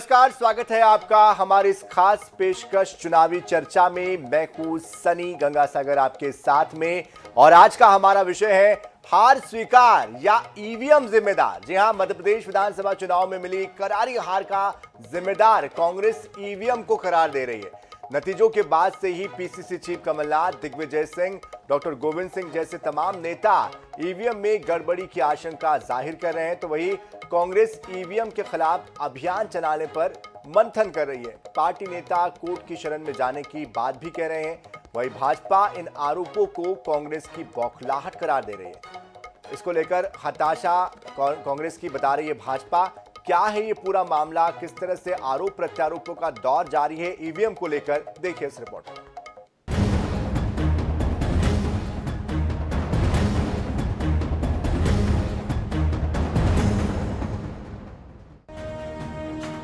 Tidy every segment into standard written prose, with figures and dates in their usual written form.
नमस्कार, स्वागत है आपका हमारी इस खास पेशकश चुनावी चर्चा में। मैं हूं सनी गंगासागर आपके साथ में और आज का हमारा विषय है हार स्वीकार या ईवीएम जिम्मेदार। जी हां, मध्य प्रदेश विधानसभा चुनाव में मिली करारी हार का जिम्मेदार कांग्रेस ईवीएम को करार दे रही है। नतीजों के बाद से ही PCC chief Kamal Nath, Digvijaya Singh, doctor Govind Singh जैसे तमाम नेता ईवीएम में गड़बड़ी की आशंका जाहिर कर रहे हैं, तो वही कांग्रेस ईवीएम के खिलाफ अभियान चलाने पर मंथन कर रही है। पार्टी नेता कोर्ट की शरण में जाने की बात भी कह रहे हैं। वही भाजपा इन आरोपों को कांग्रेस की बौखलाहट करार दे रही है। इसको लेकर हताशा कांग्रेस की बता रही है भाजपा। क्या है ये पूरा मामला, किस तरह से आरोप प्रत्यारोपों का दौर जारी है ईवीएम को लेकर, देखिए इस रिपोर्ट में।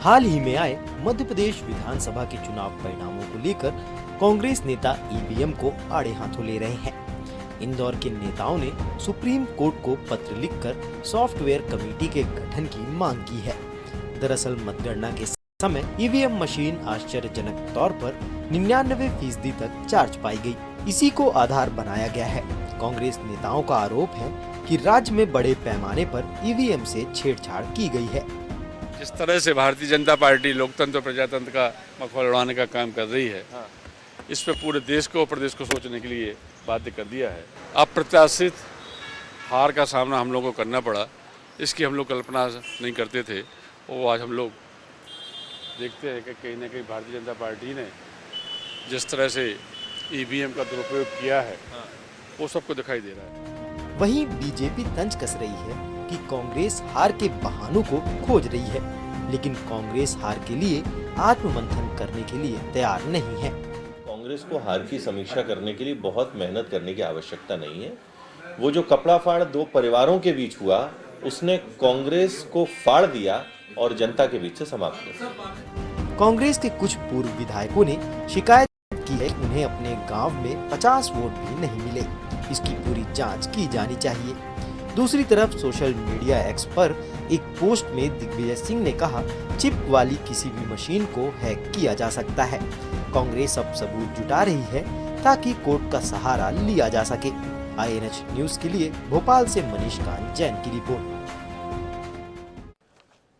हाल ही में आए मध्य प्रदेश विधानसभा के चुनाव परिणामों को लेकर कांग्रेस नेता ईवीएम को आड़े हाथों ले रहे हैं। इंदौर के नेताओं ने सुप्रीम कोर्ट को पत्र लिखकर सॉफ्टवेयर कमेटी के गठन की मांग की है। दरअसल मतगणना के समय ईवीएम मशीन आश्चर्यजनक तौर पर 99% तक चार्ज पाई गई। इसी को आधार बनाया गया है। कांग्रेस नेताओं का आरोप है कि राज्य में बड़े पैमाने पर ईवीएम से छेड़छाड़ की गई है। जिस तरह से भारतीय जनता पार्टी लोकतंत्र प्रजातंत्र का मखौल उड़ाने का काम कर रही है, इस पे पूरे देश को और प्रदेश को सोचने के लिए बाध्य कर दिया है। अप्रत्याशित हार का सामना हम लोगों को करना पड़ा, इसकी हम लोग कल्पना नहीं करते थे। वो आज हम लोग देखते हैं कि कहीं ना कहीं भारतीय जनता पार्टी ने जिस तरह से ईवीएम का दुरुपयोग किया है, वो सबको दिखाई दे रहा है। वहीं बीजेपी तंज कस रही है कि कांग्रेस हार के बहानों को खोज रही है, लेकिन कांग्रेस हार के लिए आत्ममंथन करने के लिए तैयार नहीं है। कांग्रेस को हार की समीक्षा करने के लिए बहुत मेहनत करने की आवश्यकता नहीं है। वो जो कपड़ा फाड़ दो परिवारों के बीच हुआ, उसने कांग्रेस को फाड़ दिया और जनता के बीच से समाप्त किया। कांग्रेस के कुछ पूर्व विधायकों ने शिकायत की है कि उन्हें अपने गांव में 50 वोट भी नहीं मिले। इसकी पूरी जांच की जानी चाहिए। दूसरी तरफ सोशल मीडिया एक्स पर एक पोस्ट में दिग्विजय सिंह ने कहा, चिप वाली किसी भी मशीन को हैक किया जा सकता है। कांग्रेस अब सबूत जुटा रही है ताकि कोर्ट का सहारा लिया जा सके। INH न्यूज के लिए भोपाल से मनीष कांत जैन की रिपोर्ट।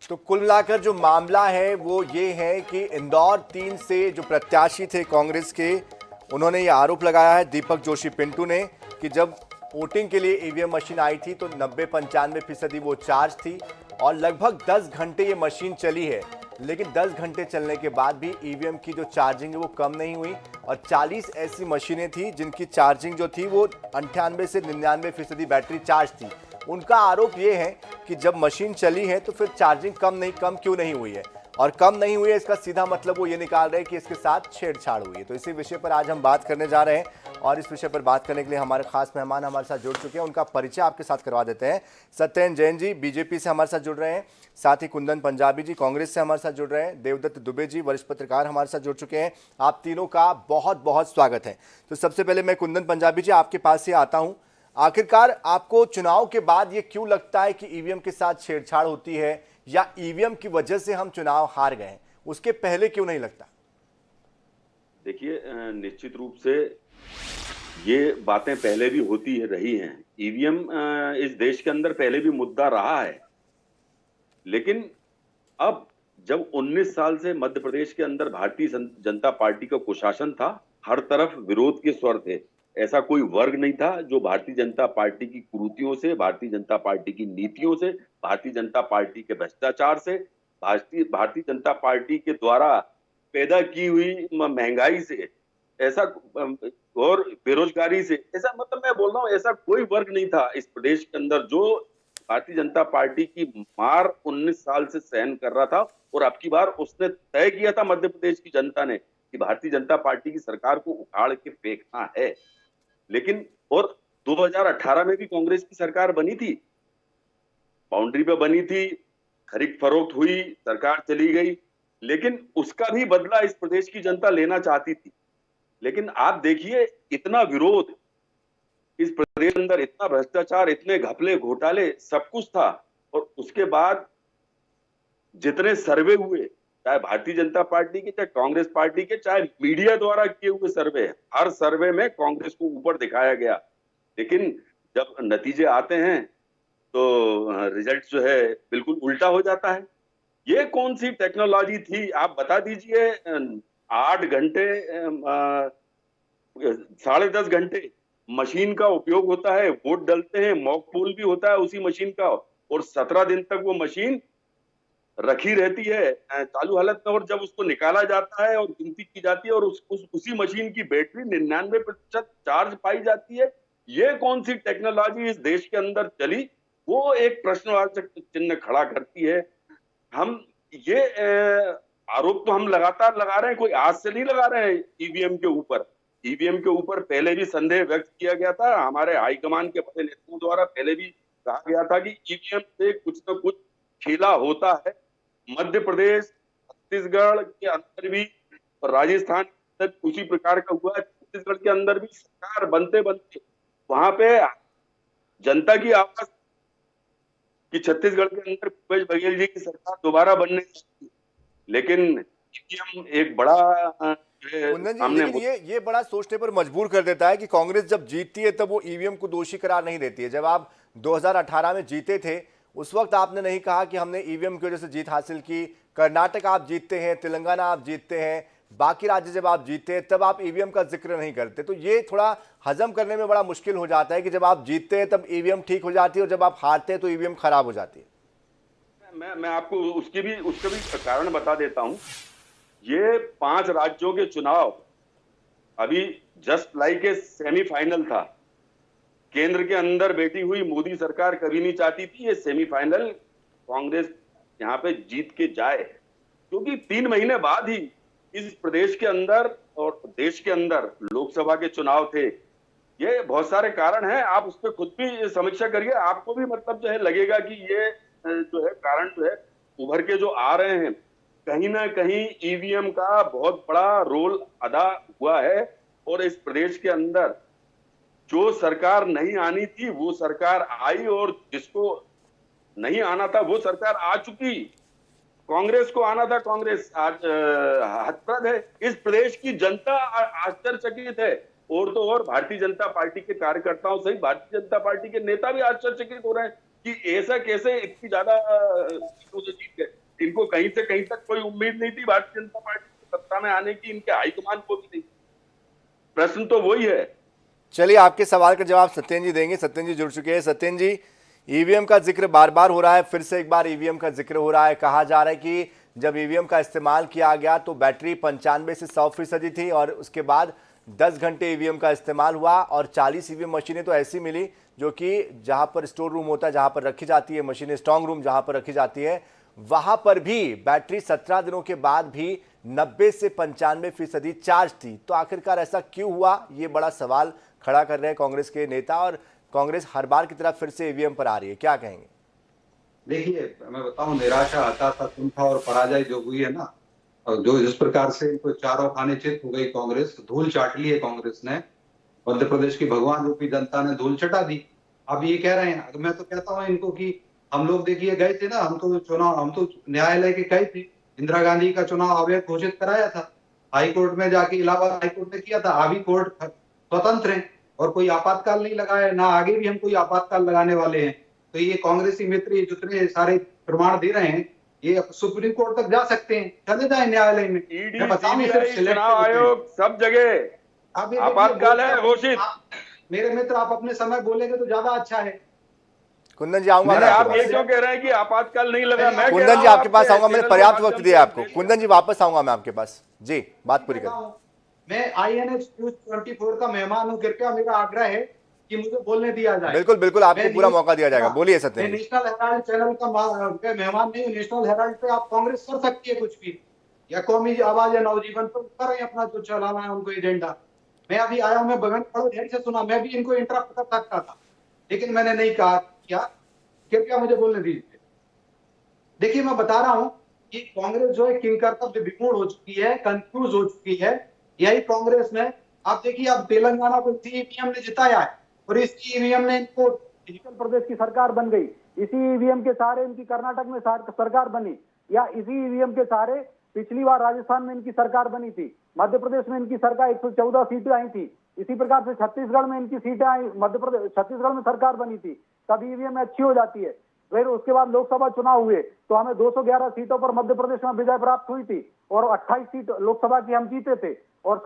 तो कुल मिलाकर जो मामला है वो ये है कि इंदौर 3 से जो प्रत्याशी थे कांग्रेस के, उन्होंने ये आरोप लगाया है दीपक जोशी पिंटू ने कि जब वोटिंग के लिए ईवीएम मशीन आई थी तो 90-95% वो चार्ज थी और लगभग 10 घंटे ये मशीन चली है, लेकिन 10 घंटे चलने के बाद भी ईवीएम की जो चार्जिंग है वो कम नहीं हुई और 40 ऐसी मशीनें थी जिनकी चार्जिंग जो थी वो 98 से 99% बैटरी चार्ज थी। उनका आरोप ये है कि जब मशीन चली है तो फिर चार्जिंग कम क्यों नहीं हुई है, और कम नहीं हुई है इसका सीधा मतलब वो ये निकाल रहे हैं कि इसके साथ छेड़छाड़ हुई है। तो इसी विषय पर आज हम बात करने जा रहे हैं और इस विषय पर बात करने के लिए हमारे खास मेहमान हमारे साथ जुड़ चुके हैं। उनका परिचय आपके साथ करवा देते हैं। सत्येंद्र जैन जी बीजेपी से हमारे साथ जुड़ रहे हैं, साथ ही कुंदन पंजाबी जी कांग्रेस से हमारे साथ जुड़ रहे हैं, देवदत्त दुबे जी वरिष्ठ पत्रकार हमारे साथ जुड़ चुके हैं। आप तीनों का बहुत बहुत स्वागत है। तो सबसे पहले मैं कुंदन पंजाबी जी आपके पास से आता हूँ। आखिरकार आपको चुनाव के बाद ये क्यों लगता है कि ईवीएम के साथ छेड़छाड़ होती है या ईवीएम की वजह से हम चुनाव हार गए, उसके पहले क्यों नहीं लगता? देखिए, निश्चित रूप से ये बातें पहले भी होती रही हैं। ईवीएम इस देश के अंदर पहले भी मुद्दा रहा है, लेकिन अब जब 19 साल से मध्य प्रदेश के अंदर भारतीय जनता पार्टी का कुशासन था, हर तरफ विरोध के स्वर थे। ऐसा कोई वर्ग नहीं था जो भारतीय जनता पार्टी की कुरीतियों से, भारतीय जनता पार्टी की नीतियों से, भारतीय जनता पार्टी के भ्रष्टाचार से, भारतीय जनता पार्टी के द्वारा पैदा की हुई महंगाई से, ऐसा और बेरोजगारी से, ऐसा मतलब मैं बोल रहा हूँ, ऐसा कोई वर्ग नहीं था इस प्रदेश के अंदर जो भारतीय जनता पार्टी की मार 19 साल से सहन कर रहा था। और अब की बार उसने तय किया था मध्य प्रदेश की जनता ने कि भारतीय जनता पार्टी की सरकार को उखाड़ के फेंकना है। लेकिन और 2018 में भी कांग्रेस की सरकार बनी थी, बाउंड्री पे बनी थी, खरीद फरोख्त हुई, सरकार चली गई, लेकिन उसका भी बदला इस प्रदेश की जनता लेना चाहती थी। लेकिन आप देखिए, इतना विरोध इस प्रदेश के अंदर, इतना भ्रष्टाचार, इतने घपले घोटाले, सब कुछ था, और उसके बाद जितने सर्वे हुए, चाहे भारतीय जनता पार्टी के, चाहे कांग्रेस पार्टी के, चाहे मीडिया द्वारा किए हुए सर्वे, हर सर्वे में कांग्रेस को ऊपर दिखाया गया। लेकिन जब नतीजे आते हैं तो रिजल्ट जो है बिल्कुल उल्टा हो जाता है। ये कौन सी टेक्नोलॉजी थी, आप बता दीजिए। 8 घंटे, 10.5 घंटे मशीन का उपयोग होता है, वोट डलते हैं, मॉक पोल भी होता है उसी मशीन का, और 17 दिन तक वो मशीन रखी रहती है चालू हालत में, और जब उसको निकाला जाता है और गिनती की जाती है और उसी मशीन की बैटरी 99% चार्ज पाई जाती है। ये कौन सी टेक्नोलॉजी इस देश के अंदर चली, वो एक प्रश्नवाचक चिन्ह खड़ा करती है। हम ये आरोप तो हम लगातार लगा रहे हैं, कोई आज से नहीं लगा रहे हैं। ईवीएम के ऊपर पहले भी संदेह व्यक्त किया गया था, हमारे हाईकमान के बड़े नेताओं द्वारा पहले भी कहा गया था कि ईवीएम से कुछ न कुछ खेला होता है। मध्य प्रदेश, छत्तीसगढ़ के अंदर भी और राजस्थान के अंदर उसी प्रकार का हुआ है। छत्तीसगढ़ के अंदर भी सरकार बनते बनते वहां पे जनता की आवाज कि छत्तीसगढ़ के अंदर भूपेश बघेल जी की सरकार दोबारा बनने की, लेकिन ईवीएम एक बड़ा कुंदन जी, लेकिन ये बड़ा सोचने पर मजबूर कर देता है कि कांग्रेस जब जीतती है तब वो ईवीएम को दोषी करार नहीं देती है। जब आप 2018 में जीते थे उस वक्त आपने नहीं कहा कि हमने ईवीएम की वजह से जीत हासिल की। कर्नाटक आप जीतते हैं, तेलंगाना आप जीतते हैं, बाकी राज्य जब आप जीतते हैं तब आप ईवीएम का जिक्र नहीं करते। तो ये थोड़ा हजम करने में बड़ा मुश्किल हो जाता है कि जब आप जीतते हैं तब ईवीएम ठीक हो जाती है और जब आप हारते हैं तो ईवीएम खराब हो जाती है। मैं आपको उसका भी कारण बता देता हूं। ये 5 राज्यों के चुनाव अभी जस्ट लाइक ए सेमीफाइनल था। केंद्र के अंदर बैठी हुई मोदी सरकार कभी नहीं चाहती थी ये सेमीफाइनल कांग्रेस यहाँ पे जीत के जाए, क्योंकि 3 महीने बाद ही इस प्रदेश के अंदर और देश के अंदर लोकसभा के चुनाव थे। ये बहुत सारे कारण हैं, आप उस पर खुद भी समीक्षा करिए, आपको भी मतलब जो है लगेगा कि ये जो है कारण जो है उभर के जो आ रहे हैं, कहीं ना कहीं ईवीएम का बहुत बड़ा रोल अदा हुआ है। और इस प्रदेश के अंदर जो सरकार नहीं आनी थी वो सरकार आई, और जिसको नहीं आना था वो सरकार आ चुकी। कांग्रेस को आना था, कांग्रेस आज हतप्रद है। इस प्रदेश की जनता आश्चर्यचकित है, और तो और भारतीय जनता पार्टी के कार्यकर्ताओं सहित भारतीय जनता पार्टी के नेता भी आश्चर्यचकित हो रहे हैं कि ऐसा कैसे इतनी ज्यादा सीटों से जीत गए। इनको कहीं से कहीं तक कोई उम्मीद नहीं थी भारतीय जनता पार्टी की सत्ता में आने की, इनके हाईकमान को भी नहीं। प्रश्न तो वही है। चलिए, आपके सवाल का जवाब सत्येंद्र जी देंगे। सत्येंद्र जी जुड़ चुके हैं। सत्येंद्र जी, ईवीएम का जिक्र बार बार हो रहा है, फिर से एक बार ईवीएम का जिक्र हो रहा है। कहा जा रहा है कि जब ईवीएम का इस्तेमाल किया गया तो बैटरी 95 से 100% थी और उसके बाद 10 घंटे ईवीएम का इस्तेमाल हुआ और 40 ईवीएम मशीनें तो ऐसी मिली जो कि जहां पर स्टोर रूम होता है, जहां पर रखी जाती है मशीनें, स्ट्रांग रूम जहां पर रखी जाती है, वहां पर भी बैटरी 17 दिनों के बाद भी 90 से 95% चार्ज थी। तो आखिरकार ऐसा क्यों हुआ, ये बड़ा सवाल खड़ा कर रहे हैं कांग्रेस के नेता, और कांग्रेस हर बार की तरह फिर से ईवीएम पर आ रही है। क्या कहेंगे? देखिए, मैं बताऊं, निराशा, हताशा, कुंठा और पराजय जो हुई है ना, और जो जिस प्रकार से इनको चारों खाने चित हो गई कांग्रेस, धूल चाट ली है कांग्रेस ने। मध्य प्रदेश की भगवान रूपी जनता ने धूल चटा दी। अब ये कह रहे हैं, मैं तो कहता हूँ इनको कि हम लोग देखिए गए थे ना, हम तो न्यायालय के गए थे, इंदिरा गांधी का चुनाव अवैध घोषित कराया था, हाई कोर्ट में जाके इलाहाबाद हाई कोर्ट ने किया था। अभी कोर्ट स्वतंत्र है और कोई आपातकाल नहीं लगाया, ना आगे भी हम कोई आपातकाल लगाने वाले हैं। तो ये कांग्रेसी मित्र जितने सारे प्रमाण दे रहे हैं, ये सुप्रीम कोर्ट तक जा सकते हैं, चले जाए न्यायालय में। ईडी, चुनाव आयोग सब जगह आपातकाल है घोषित। मेरे मित्र, आप अपने समय बोलेंगे तो ज्यादा अच्छा है। कुंदन जी आऊंगा। आप ये क्यों कह रहे हैं कि आपातकाल नहीं लगा? मैं कुंदन जी आपके पास आऊंगा, मैंने पर्याप्त वक्त दिया आपको। कुंदन जी वापस आऊंगा मैं आपके पास। जी, बात पूरी करें। मैं INX News 24 का मेहमान हूं, कृपया मेरा आग्रह है कि मुझे बोलने दिया जाए। बिल्कुल बिल्कुल, आपको पूरा मौका दिया जाएगा, बोलिए सत्येंद्र। मैं नेशनल हेराल्ड चैनल का मेहमान नहीं हूं। नेशनल हेराल्ड पे आप कांग्रेस कर सकती है कुछ भी, या कौमी आवाज या नवजीवन पर कर रहे हैं अपना जो चलाना है उनको एजेंडा। मैं अभी आया हूं, मैं बगन पड़ो ध्यान से सुना, मैं भी इनको इंटरप्ट कर सकता था लेकिन मैंने नहीं कहा। क्या, कृपया मुझे बोलने दीजिए। देखिए, मैं बता रहा हूं कि कांग्रेस जो है किंग कर्तव्य विमूढ़ हो चुकी है, कंफ्यूज हो चुकी है। यही कांग्रेस में आप देखिए, अब तेलंगाना को इसी ईवीएम ने जिताया है और इस ईवीएम ने इनको हिमाचल प्रदेश की सरकार बन गई। इसी ईवीएम के सहारे इनकी कर्नाटक में सरकार बनी, या इसी ईवीएम के सहारे पिछली बार राजस्थान में इनकी सरकार बनी थी, मध्य प्रदेश में इनकी सरकार 114 सीटें आई थी, इसी प्रकार से छत्तीसगढ़ में इनकी सीटें आई, मध्य प्रदेश छत्तीसगढ़ में सरकार बनी थी, तब ईवीएम में अच्छी हो जाती है। फिर उसके बाद लोकसभा चुनाव हुए तो हमें 211 सीटों पर मध्य प्रदेश में विजय प्राप्त हुई थी और 28 सीट लोकसभा की हम जीते थे और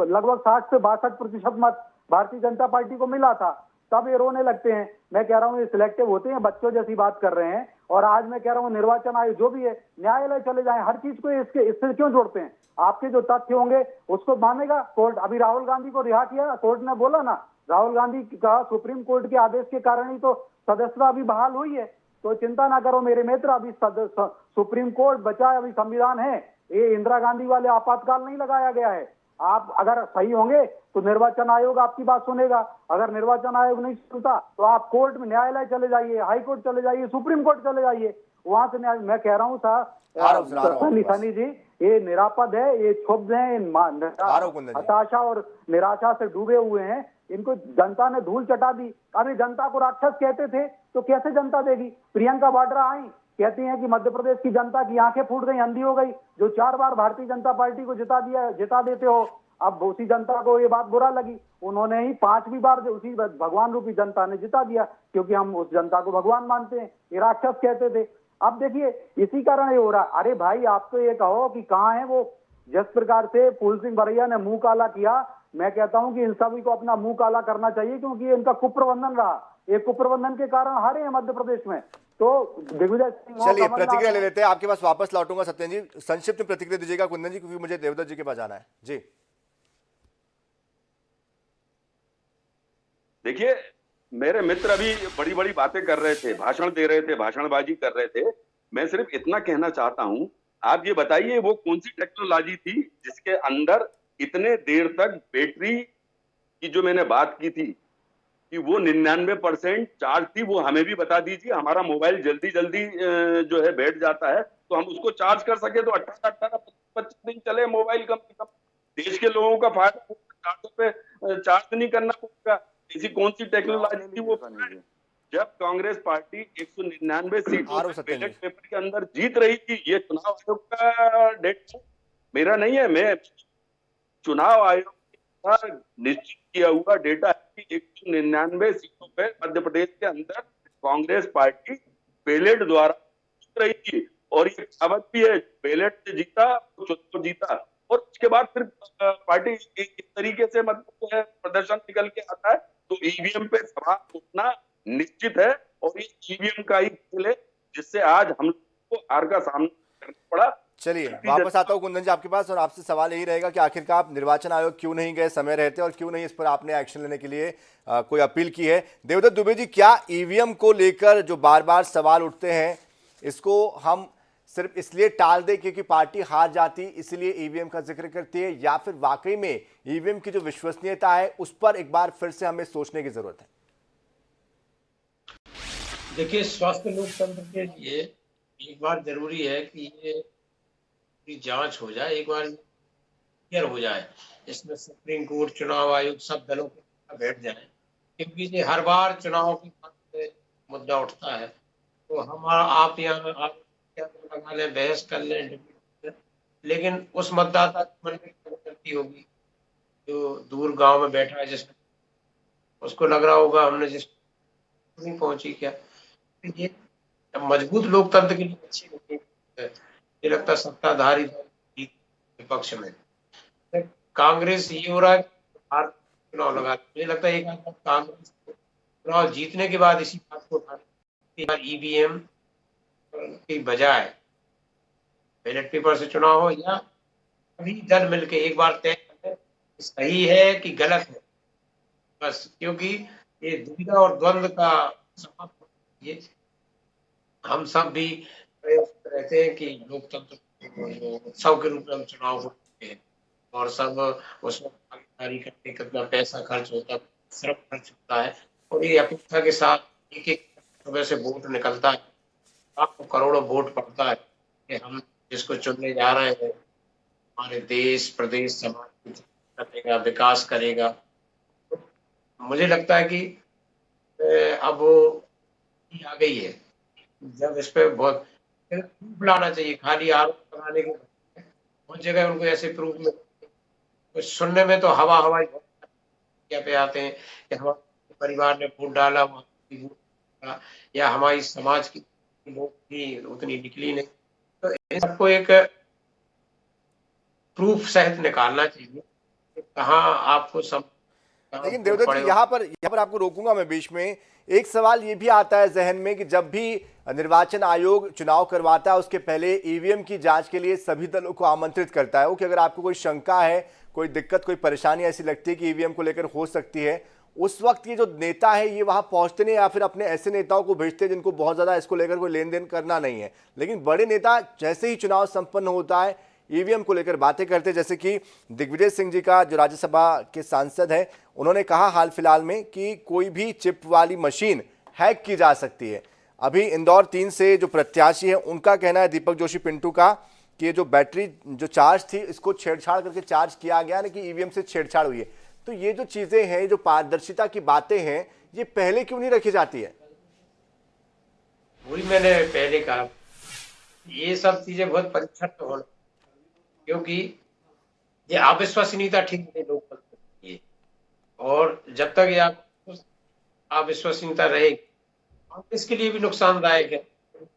लगभग 60 से 62% मत भारतीय जनता पार्टी को मिला था। तब ये रोने लगते हैं। मैं कह रहा हूँ ये सिलेक्टिव होते हैं, बच्चों जैसी बात कर रहे हैं। और आज मैं कह रहा हूँ निर्वाचन आयोग जो भी है, न्यायालय चले जाएं, हर चीज को इससे क्यों जोड़ते हैं? आपके जो तथ्य होंगे उसको मानेगा कोर्ट। अभी राहुल गांधी को रिहा किया, कोर्ट ने बोला ना, राहुल गांधी का सुप्रीम कोर्ट के आदेश के कारण ही तो सदस्यता अभी बहाल हुई है। तो चिंता ना करो मेरे मित्र, अभी सुप्रीम कोर्ट बचा है, अभी संविधान है। ये इंदिरा गांधी वाले आपातकाल नहीं लगाया गया है। आप अगर सही होंगे तो निर्वाचन आयोग आपकी बात सुनेगा, अगर निर्वाचन आयोग नहीं सुनता तो आप कोर्ट में न्यायालय चले जाइए, हाई कोर्ट चले जाइए, सुप्रीम कोर्ट चले जाइए, वहां से मैं कह रहा हूँ सनी जी, ये निरापद है, ये क्षुब्ध है, हताशा और निराशा से डूबे हुए हैं। इनको जनता ने धूल चटा दी। अभी जनता को राक्षस कहते थे तो कैसे जनता देगी? प्रियंका वाड्रा आई, कहती हैं कि मध्य प्रदेश की जनता की आंखें फूट गई, अंधी हो गई, जो 4 बार भारतीय जनता पार्टी को जिता देते हो। अब उसी जनता को ये बात बुरा लगी, उन्होंने ही 5वीं बार उसी भगवान रूपी जनता ने जिता दिया, क्योंकि हम उस जनता को भगवान मानते हैं। ये राक्षस कहते थे। अब देखिए इसी कारण ये हो रहा। अरे भाई आप तो ये कहो कि कहाँ है वो, जिस प्रकार से फूल सिंह बरैया ने मुंह काला किया, मैं कहता हूं कि इन सभी को अपना मुंह काला करना चाहिए, क्योंकि इनका कुप्रबंधन रहा। ये कुप्रबंधन के कारण हारे हैं मध्य प्रदेश में। तो दिग्विजय सिंह, चलिए प्रतिक्रिया ले लेते हैं, आपके पास वापस लौटूंगा। सत्येंद्र जी संक्षिप्त में प्रतिक्रिया दीजिएगा कुंदन जी, क्योंकि मुझे देवदत्त जी के पास जाना है जी। देखिए मेरे मित्र अभी बड़ी बड़ी बातें कर रहे थे, भाषण दे रहे थे, भाषणबाजी कर रहे थे। मैं सिर्फ इतना कहना चाहता हूं, आप ये बताइए वो कौन सी टेक्नोलॉजी थी जिसके अंदर इतने देर तक बैटरी की जो मैंने बात की थी कि वो 99% चार्ज थी, वो हमें भी बता दीजिए। हमारा मोबाइल जल्दी जल्दी जो है बैठ जाता है, तो हम उसको चार्ज कर सके तो 18-25 दिन चले मोबाइल कम से कम। देश के लोगों का फायदा, चार्जर पे चार्ज नहीं करना पड़ेगा। ऐसी कौन सी टेक्नोलॉजी थी वो? जब कांग्रेस पार्टी 199 सीटों बैलेट पेपर के अंदर जीत रही थी, ये चुनाव आयोग का डेटा मेरा नहीं है, मैं चुनाव आयोग का निश्चित किया हुआ डेटा है कि 199 सीटों पे मध्य प्रदेश के अंदर कांग्रेस पार्टी बैलेट द्वारा जीत रही थी। और ये कहावत भी है, बैलेट से जीता चुनाव जीता। और उसके बाद फिर पार्टी इस तरीके से मतलब प्रदर्शन निकल के आता है, तो ईवीएम पे सवाल उठना निश्चित है। और ये ईवीएम का ही खेल है जिससे आज हम लोग को हार का सामना करना पड़ा। चलिए वापस आता हूं कुंदन जी आपके पास, और आपसे सवाल यही रहेगा कि आखिरकार आप निर्वाचन आयोग क्यों नहीं गए समय रहते, और क्यों नहीं इस पर आपने एक्शन लेने के लिए कोई अपील की है? देवदत्त दुबे जी, क्या ईवीएम को लेकर जो बार बार सवाल उठते हैं, इसको हम सिर्फ इसलिए टाल दें क्योंकि पार्टी हार जाती इसलिए ईवीएम का जिक्र करती है, या फिर वाकई में ईवीएम की जो विश्वसनीयता है उस पर एक बार फिर से हमें सोचने की जरूरत है? देखिए, स्वस्थ लोकतंत्र के लिए एक बार जरूरी है कि ये पूरी जांच हो जाए, एक बार क्लियर हो जाए, इसमें सुप्रीम कोर्ट, चुनाव आयोग, सब दलों के बैठ जाए, क्योंकि ये हर बार चुनाव की मुद्दा उठता है। तो हमारा आप यहाँ आप क्या लगा लें, बहस कर लें, लेकिन उस मतदाता की मन में गलती होगी जो दूर गांव में बैठा है, जिसमें उसको लग रहा होगा हमने जिस नहीं पहुंची क्या। ये मजबूत लोकतंत्र के लिए अच्छी नहीं है। ये लगता है सत्ताधारी विपक्ष में कांग्रेस ये हो रहा है, चुनाव लगा, मुझे लगता है एक कांग्रेस चुनाव जीतने के बाद इसी बात को उठाने, ईवीएम की बजाय बैलेट पेपर से चुनाव हो, या सभी दल मिलके एक बार तय करें सही है कि गलत है, बस। क्योंकि ये दुविधा और द्वंद्व का ये हम सब भी रहते हैं कि लोकतंत्र उत्सव के रूप में हम चुनाव होते हैं, और सब उसमें भागीदारी करते, कितना पैसा खर्च होता है, श्रम खर्च होता है, और ये अपेक्षा के साथ एक एक सुबह से वोट निकलता है, आपको करोड़ों वोट पड़ता है कि हम जिसको चुनने जा रहे हैं हमारे देश, प्रदेश, समाज करेगा, विकास करेगा। मुझे लगता है कि अब आ गई है, जब इस पे बहुत लाना चाहिए, खाली आरोप लगाने के बहुत जगह उनको ऐसे प्रूफ में तो सुनने में तो हवा हवाई क्या पे आते हैं कि हमारे परिवार ने वोट डाला, वहाँ वोट डाला, या हमारी समाज की वोट थी उतनी निकली नहीं। तो इन सबको एक प्रूफ सहित निकालना चाहिए कि कहाँ आपको सब लेकिन देवदत्त जी यहाँ पर आपको रोकूंगा मैं बीच में। एक सवाल ये भी आता है जहन में कि जब भी निर्वाचन आयोग चुनाव करवाता है उसके पहले ईवीएम की जांच के लिए सभी दलों को आमंत्रित करता है वो कि अगर आपको कोई शंका है, कोई दिक्कत, कोई परेशानी ऐसी लगती है कि ईवीएम को लेकर हो सकती है, उस वक्त ये जो नेता है ये वहां पहुंचते नहीं या फिर अपने ऐसे नेताओं को भेजते हैं जिनको बहुत ज्यादा इसको लेकर कोई लेन देन करना नहीं है। लेकिन बड़े नेता जैसे ही चुनाव संपन्न होता है ईवीएम को लेकर बातें करते, जैसे कि दिग्विजय सिंह जी का जो राज्यसभा के सांसद है, उन्होंने कहा हाल फिलहाल में कि कोई भी चिप वाली मशीन हैक की जा सकती है। अभी इंदौर 3 से जो प्रत्याशी है उनका कहना है, दीपक जोशी पिंटू का, कि जो बैटरी जो चार्ज थी इसको छेड़छाड़ करके चार्ज किया गया ना, कि ईवीएम से छेड़छाड़ हुई है। तो ये जो चीजें हैं, जो पारदर्शिता की बातें हैं, ये पहले क्यों नहीं रखी जाती है? वही मैंने पहले कहा, ये सब चीजें बहुत परीक्षण तो होना, क्योंकि ये अविश्वसनीयता ठीक नहीं लोकतंत्र के लिए, और जब तक ये अविश्वसनीयता रहेगी कांग्रेस के लिए भी नुकसानदायक है।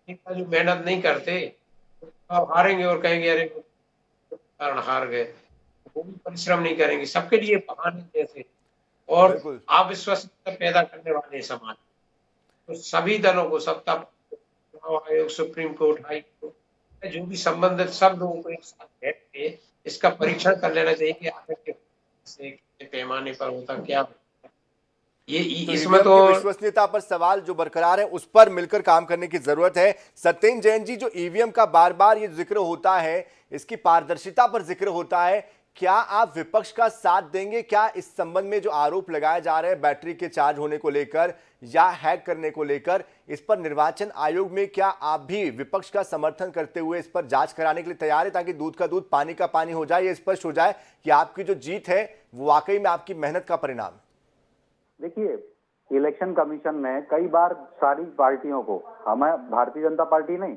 नेता जो मेहनत नहीं करते अब हारेंगे और कहेंगे अरे कारण हार गए, वो भी परिश्रम नहीं करेंगे, सबके लिए बहाने जैसे और अविश्वसनीयता पैदा करने वाले समाज। तो सभी दलों को, सत्ता चुनाव आयोग, सुप्रीम कोर्ट, हाई कोर्ट, जो भी संबंधित सब लोगों को एक साथ बैठ के इसका परीक्षण कर लेना चाहिए कि आखिर के पैमाने पर होता क्या होता। ये इसमें तो विश्वसनीयता पर सवाल जो बरकरार है उस पर मिलकर काम करने की जरूरत है। सत्येंद्र जैन जी, जो ईवीएम का बार बार ये जिक्र होता है, इसकी पारदर्शिता पर जिक्र होता है, क्या आप विपक्ष का साथ देंगे? क्या इस संबंध में जो आरोप लगाए जा रहे हैं बैटरी के चार्ज होने को लेकर या हैक करने को लेकर, इस पर निर्वाचन आयोग में क्या आप भी विपक्ष का समर्थन करते हुए इस पर जांच कराने के लिए तैयार है, ताकि दूध का दूध पानी का पानी हो जाए, ये स्पष्ट हो जाए कि आपकी जो जीत है वो वाकई में आपकी मेहनत का परिणाम? देखिए, इलेक्शन कमीशन ने कई बार सारी पार्टियों को, हमें भारतीय जनता पार्टी नहीं,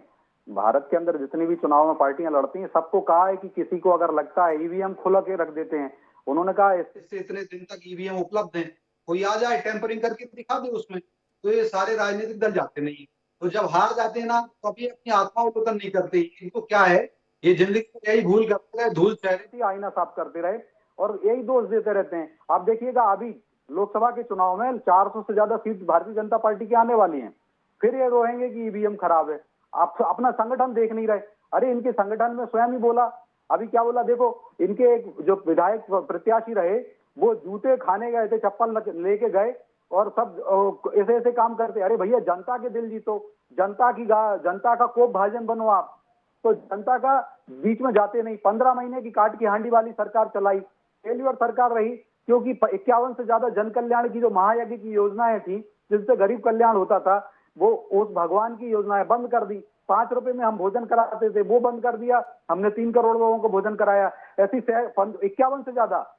भारत के अंदर जितनी भी चुनाव में पार्टियां लड़ती हैं सबको कहा है कि किसी को अगर लगता है ईवीएम खुला के रख देते हैं। उन्होंने कहा इससे इतने दिन तक ईवीएम उपलब्ध है, कोई आ जाए टेम्परिंग करके दिखा दे उसमें। तो ये सारे राजनीतिक दल जाते नहीं, तो जब हार जाते हैं ना तो अभी अपनी आत्मा अवलोकन नहीं करते। इनको क्या है, ये जिंदगी में यही भूल करते रहे, धूल चेहरे आईना साफ करते रहे और यही दोष देते रहते हैं। आप देखिएगा अभी लोकसभा के चुनाव में 400 से ज्यादा सीट भारतीय जनता पार्टी की आने वाली हैं, फिर ये रोएंगे कि ईवीएम खराब है। आप अपना संगठन देख नहीं रहे। अरे इनके संगठन में स्वयं ही बोला, अभी क्या बोला देखो, इनके एक जो विधायक प्रत्याशी रहे वो जूते खाने गए थे, चप्पल लेके गए और सब ऐसे ऐसे काम करते। अरे भैया, जनता के दिल जीतो, जनता का कोप भाजन बनो आप, तो जनता का बीच में जाते नहीं। 15 महीने की काट की हांडी वाली सरकार चलाई, फेल्यूर सरकार रही, क्योंकि 51 से ज्यादा जन कल्याण की जो महायज्ञ की योजनाएं थी जिससे गरीब कल्याण होता था, वो उस भगवान की योजनाएं बंद कर दी। 5 रुपए में हम भोजन कराते थे, वो बंद कर दिया। हमने 3 करोड़ लोगों को भोजन कराया। ऐसी 51 से ज्यादा,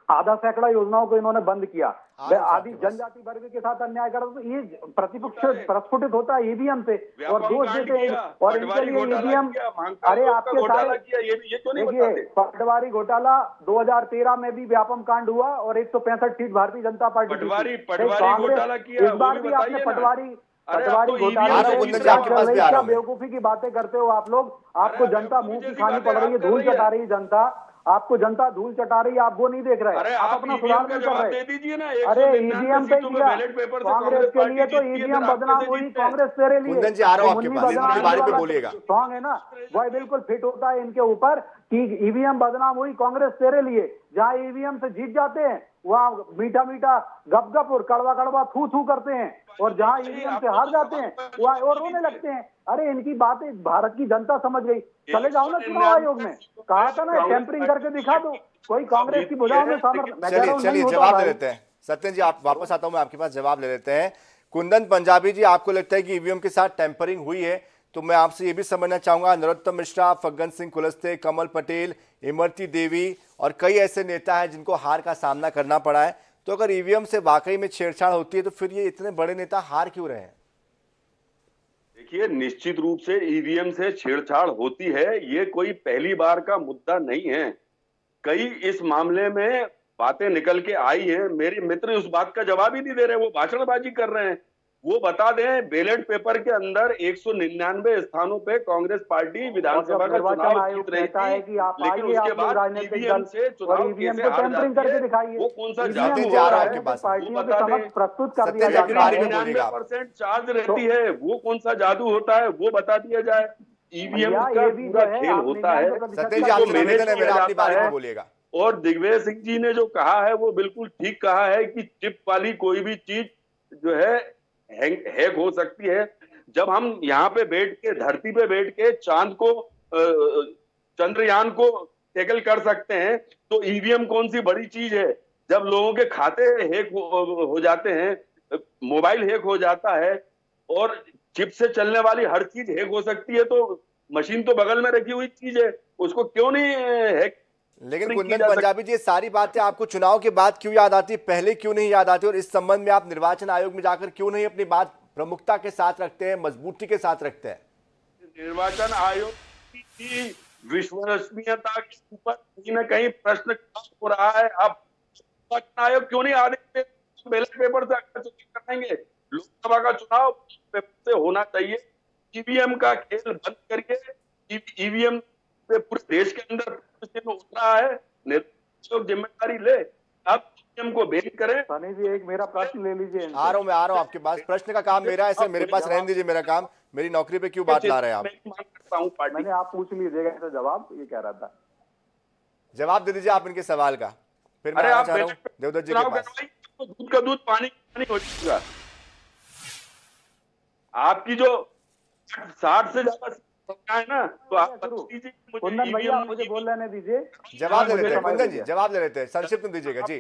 आधा सैकड़ा योजनाओं को इन्होंने बंद किया। आदि जनजाति वर्ग के साथ अन्याय करो तो ये प्रतिपक्ष प्रस्फुटित होता है ईवीएम से और दोष देते हैं। और इनके लिए ईवीएम, अरे आपके सारे देखिए, पटवारी घोटाला 2013 में भी व्यापम कांड हुआ और 165 सीट भारतीय जनता पार्टी, इस बार भी आपने पटवारी घोटाला, बेवकूफी की बातें करते हो आप लोग। आपको जनता मुंह की खानी पड़ रही है, धूल चटा रही है जनता, आपको जनता धूल चटा रही है, आप वो नहीं देख रहे, आप अपना सुधार नहीं कर रहे। अरे ईवीएम पे किया कांग्रेस के लिए, तो ईवीएम बदनाम हुई कांग्रेस तेरे लिए। सॉन्ग है ना, वह बिल्कुल फिट होता है इनके ऊपर कि ईवीएम बदनाम हुई कांग्रेस तेरे लिए। जहाँ ईवीएम से जीत जाते हैं वहाँ मीठा मीठा गप गप और कड़वा कड़वा थू थू करते हैं, और जहाँ ईवीएम से हार जाते हैं वहाँ और रोने लगते हैं। अरे इनकी बातें भारत की जनता समझ गई। चले जाओ ना चुनाव आयोग में, कहा था ना टेम्परिंग करके दिखा दो, कोई कांग्रेस की भुजाओं में सामर्थ्य। चलिए जवाब ले लेते हैं सत्येंद्र जी, आप वापस आता हूं, मैं आपके पास जवाब ले लेते हैं। कुंदन पंजाबी जी, आपको लगता है कि ईवीएम के साथ टेम्परिंग हुई है? तो मैं आपसे ये भी समझना चाहूंगा, नरोत्तम मिश्रा, फग्गन सिंह कुलस्ते, कमल पटेल, इमरती देवी और कई ऐसे नेता हैं जिनको हार का सामना करना पड़ा है, तो अगर ईवीएम से वाकई में छेड़छाड़ होती है तो फिर ये इतने बड़े नेता हार क्यों रहे हैं? देखिए, निश्चित रूप से ईवीएम से छेड़छाड़ होती है, ये कोई पहली बार का मुद्दा नहीं है। कई इस मामले में बातें निकल के आई हैं। मेरे मित्र उस बात का जवाब ही नहीं दे रहे, वो भाषणबाजी कर रहे हैं। वो बता दें, बैलेट पेपर के अंदर 199 स्थानों पे कांग्रेस पार्टी विधानसभा का चुनाव जीत रही थी, लेकिन उसके बाद ईवीएम से चुनाव कैसे हार जाती है, वो कौन सा जादू हो रहा है, वो बता दें। प्रस्तुत कर दिया जाता है। 99% चार्ज रहती है, वो कौन सा जादू होता है, वो बता दिया जाए। ईवीएम का पूरा खेल होता है, सतीश जी आपसे निवेदन है मेरा, अपनी बारी में बोलिएगा। और दिग्विजय सिंह जी ने जो कहा है वो बिल्कुल ठीक कहा है कि चिप वाली कोई भी चीज जो है हैक हो सकती है। जब हम यहाँ पे बैठ के, धरती पे बैठ के चांद को, चंद्रयान को टैकल कर सकते हैं, तो ईवीएम कौन सी बड़ी चीज है। जब लोगों के खाते हैक हो जाते हैं, मोबाइल हैक हो जाता है और चिप से चलने वाली हर चीज हैक हो सकती है, तो मशीन तो बगल में रखी हुई चीज है, उसको क्यों नहीं हैक। लेकिन कुंदन पंजाबी जी, सारी बातें आपको चुनाव के बाद क्यों याद आती, पहले क्यों नहीं याद आती, और इस संबंध में आप निर्वाचन आयोग में जाकर क्यों नहीं अपनी बात प्रमुखता के साथ रखते हैं, मजबूती के साथ रखते हैं? निर्वाचन आयोग की विश्वसनीयता के ऊपर कहीं ना कहीं प्रश्न हो रहा है। अब निर्वाचन आयोग क्यों नहीं आदेश बैलेट पेपर से करेंगे? लोकसभा का चुनाव पेपर से होना चाहिए। ईवीएम का खेल बंद करके ईवीएम पे पूरे देश के अंदर उठ रहा है, निर्वाचन जिम्मेदारी ले, अब ईवीएम को बैन करें। सनी जी, एक मेरा प्रश्न ले लीजिए। आ रहा हूँ आपके पास। प्रश्न का काम मेरा है, मेरे पास रहने दीजिए मेरा काम। मेरी नौकरी पे क्यों बात ला रहे हैं आप? मैंने आप पूछ लीजिएगा तो जवाब ये कह रहा था। जवाब दे दीजिए आप इनके सवाल का, फिर मैं आप चाह रहा हूँ देवदत्त जी के पास। दूध का दूध पानी हो जाएगा। आपकी जो 60 से ज्यादा है ना, तो आप कुंदन भैया मुझे बोल लेने दीजिए। जवाब ले लेते हैं कुंदन जी, जवाब ले लेते हैं, संक्षिप्त में दीजिएगा जी।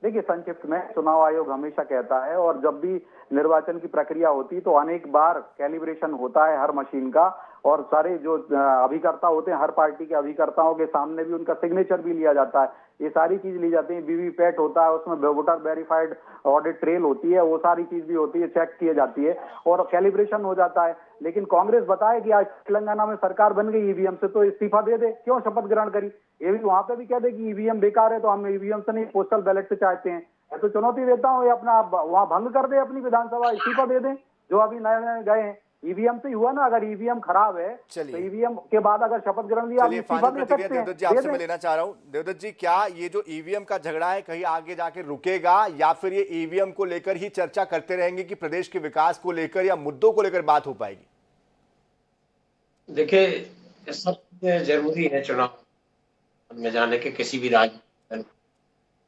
देखिए, संक्षिप्त में चुनाव आयोग हमेशा कहता है, और जब भी निर्वाचन की प्रक्रिया होती है तो अनेक बार कैलिब्रेशन होता है हर मशीन का, और सारे जो अभिकर्ता होते हैं हर पार्टी के अभिकर्ताओं के सामने भी उनका सिग्नेचर भी लिया जाता है। ये सारी चीज ली जाती है। वीवीपैट होता है, उसमें वोटर वेरीफाइड ऑडिट ट्रेल होती है, वो सारी चीज भी होती है, चेक किए जाती है और कैलिब्रेशन हो जाता है। लेकिन कांग्रेस बताए कि आज तेलंगाना में सरकार बन गई ईवीएम से, तो इस्तीफा दे दे, क्यों शपथ ग्रहण करी? ये भी वहां पे भी कह दे कि ईवीएम बेकार है, तो हम ईवीएम से नहीं पोस्टल बैलेट से चाहते हैं। मैं तो चुनौती देता हूँ, ये अपना वहां भंग कर दे अपनी विधानसभा, इस्तीफा दे दें। जो अभी नए नए गए हैं, ईवीएम से ही हुआ ना। अगर ईवीएम खराब है तो ईवीएम के बाद अगर शपथ ग्रहण लिया, देवदत्त जी आपसे मैं लेना चाह रहा हूँ। देवदत्त जी, क्या ये जो ईवीएम का झगड़ा है कहीं आगे जाके रुकेगा, या फिर ये ईवीएम को लेकर ही चर्चा करते रहेंगे कि प्रदेश के विकास को लेकर या मुद्दों को लेकर बात हो पाएगी? देखिए, सब जरूरी है चुनाव में जाने के, किसी भी राज्य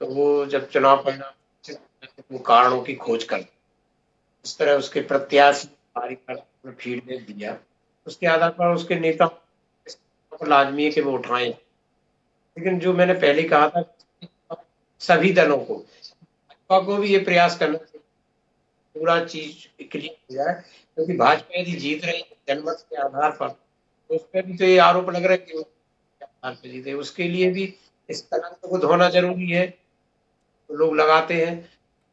तो वो जब चुनाव परिणाम कारणों की खोज कर, इस तरह उसके प्रत्याशी फीडबैक दिया, उसके आधार पर उसके नेता लाजमी है कि वो उठाएं। लेकिन जो मैंने पहले कहा था, सभी दलों को, भाजपा को भी ये प्रयास करना चाहिए पूरा चीज क्लियर हो जाए, क्योंकि भाजपा यदि जीत रही है जनमत के आधार पर, तो उस पर भी तो ये आरोप लग रहा है कि आधार पर जीते। उसके लिए भी इस कलंक को धोना जरूरी है, तो लोग लगाते हैं।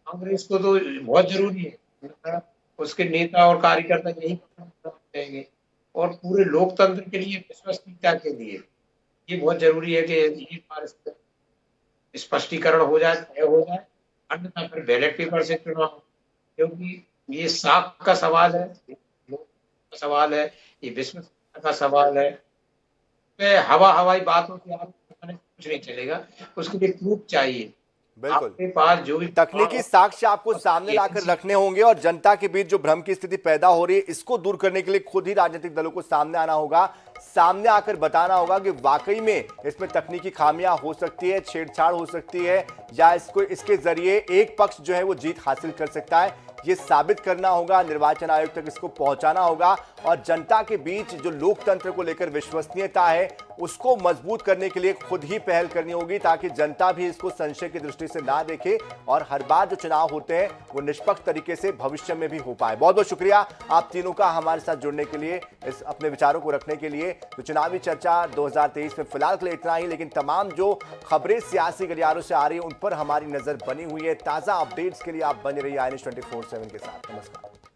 कांग्रेस को तो बहुत जरूरी है, उसके नेता और कार्यकर्ता यही करेंगे, और पूरे लोकतंत्र के लिए, विश्वसनीयता के लिए ये बहुत जरूरी है कि स्पष्टीकरण हो जाए, तय हो जाए, अन्यथा फिर बैलेट पेपर से चुनाव, क्योंकि ये साख का सवाल है, सवाल है, ये विश्वसनीयता का सवाल है। हवाई बातों से कुछ नहीं चलेगा, उसके लिए प्रूफ चाहिए। बिल्कुल, आपके पास जो भी तकनीकी साक्ष्य आपको सामने लाकर रखने होंगे, और जनता के बीच जो भ्रम की स्थिति पैदा हो रही है, इसको दूर करने के लिए खुद ही राजनीतिक दलों को सामने आना होगा, सामने आकर बताना होगा कि वाकई में इसमें तकनीकी खामियां हो सकती है, छेड़छाड़ हो सकती है, या इसके जरिए एक पक्ष जो है वो जीत हासिल कर सकता है। ये साबित करना होगा, निर्वाचन आयोग तक इसको पहुंचाना होगा, और जनता के बीच जो लोकतंत्र को लेकर विश्वसनीयता है उसको मजबूत करने के लिए खुद ही पहल करनी होगी, ताकि जनता भी इसको संशय की दृष्टि से ना देखे और हर बार जो चुनाव होते हैं वो निष्पक्ष तरीके से भविष्य में भी हो पाए। बहुत बहुत शुक्रिया आप तीनों का हमारे साथ जुड़ने के लिए, इस अपने विचारों को रखने के लिए। तो चुनावी चर्चा 2023 में फिलहाल के लिए इतना ही, लेकिन तमाम जो खबरें सियासी गलियारों से आ रही है उन पर हमारी नजर बनी हुई है। ताजा अपडेट्स के लिए आप बने रहिए INS 24/7 के साथ। नमस्कार।